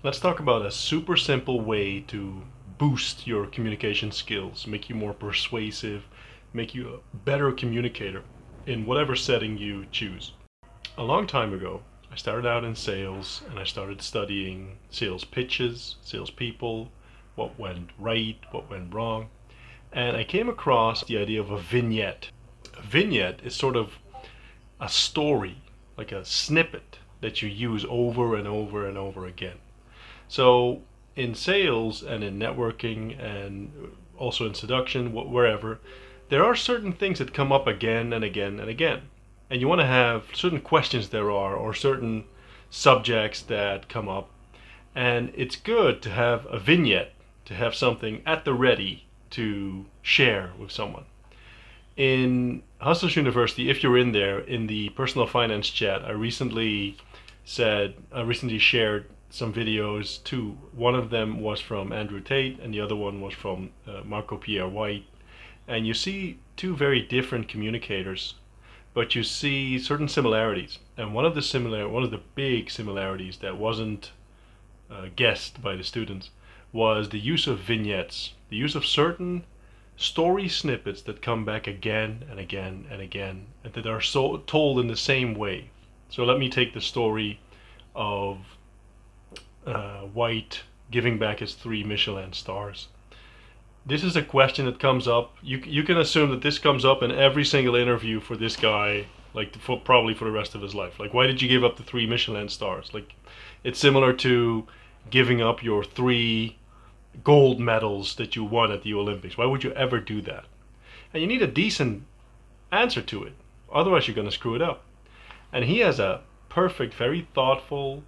Let's talk about a super simple way to boost your communication skills, make you more persuasive, make you a better communicator in whatever setting you choose. A long time ago, I started out in sales and I started studying sales pitches, salespeople, what went right, what went wrong, and I came across the idea of a vignette. A vignette is sort of a story, like a snippet that you use over and over and over again. So in sales and in networking and also in seduction, wherever, there are certain things that come up again and again and again. And you want to have certain questions there are, or certain subjects that come up. And it's good to have a vignette, to have something at the ready to share with someone. In Hustlers University, if you're in there, in the personal finance chat, I recently shared some videos too. One of them was from Andrew Tate and the other one was from Marco Pierre White. And you see two very different communicators, but you see certain similarities. And one of the big similarities that wasn't guessed by the students was the use of vignettes, the use of certain story snippets that come back again and again and again, and that are so told in the same way. So let me take the story of White giving back his 3 Michelin stars. This is a question that comes up. You can assume that this comes up in every single interview for this guy, like probably for the rest of his life. Like, why did you give up the 3 Michelin stars? Like, it's similar to giving up your 3 gold medals that you won at the Olympics. Why would you ever do that? And you need a decent answer to it. Otherwise, you're going to screw it up. And he has a perfect, very thoughtful,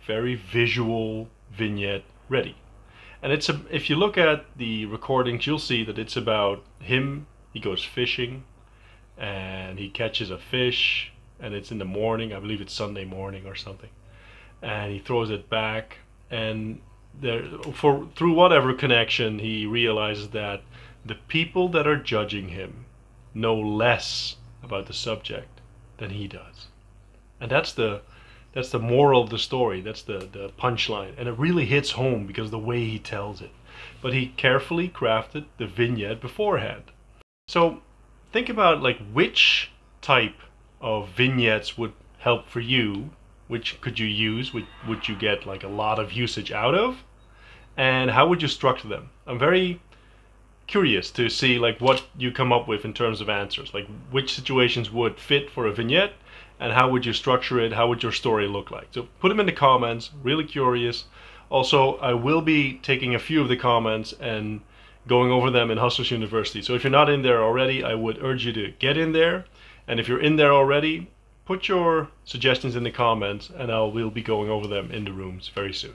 very visual vignette ready. And if you look at the recordings, you'll see that it's about him. He goes fishing and he catches a fish, and it's in the morning. I believe it's Sunday morning or something. And he throws it back, and through whatever connection, he realizes that the people that are judging him know less about the subject than he does. And that's the moral of the story. That's the punchline, and it really hits home because of the way he tells it. But he carefully crafted the vignette beforehand. So think about, like, which type of vignettes would help for you. Which could you use? Would you get like a lot of usage out of? And how would you structure them? I'm very curious to see like what you come up with in terms of answers. Like, which situations would fit for a vignette, and how would you structure it? How would your story look like? So put them in the comments. Really curious. Also, I will be taking a few of the comments and going over them in Hustlers University. So if you're not in there already, I would urge you to get in there. And if you're in there already, put your suggestions in the comments, and we'll be going over them in the rooms very soon.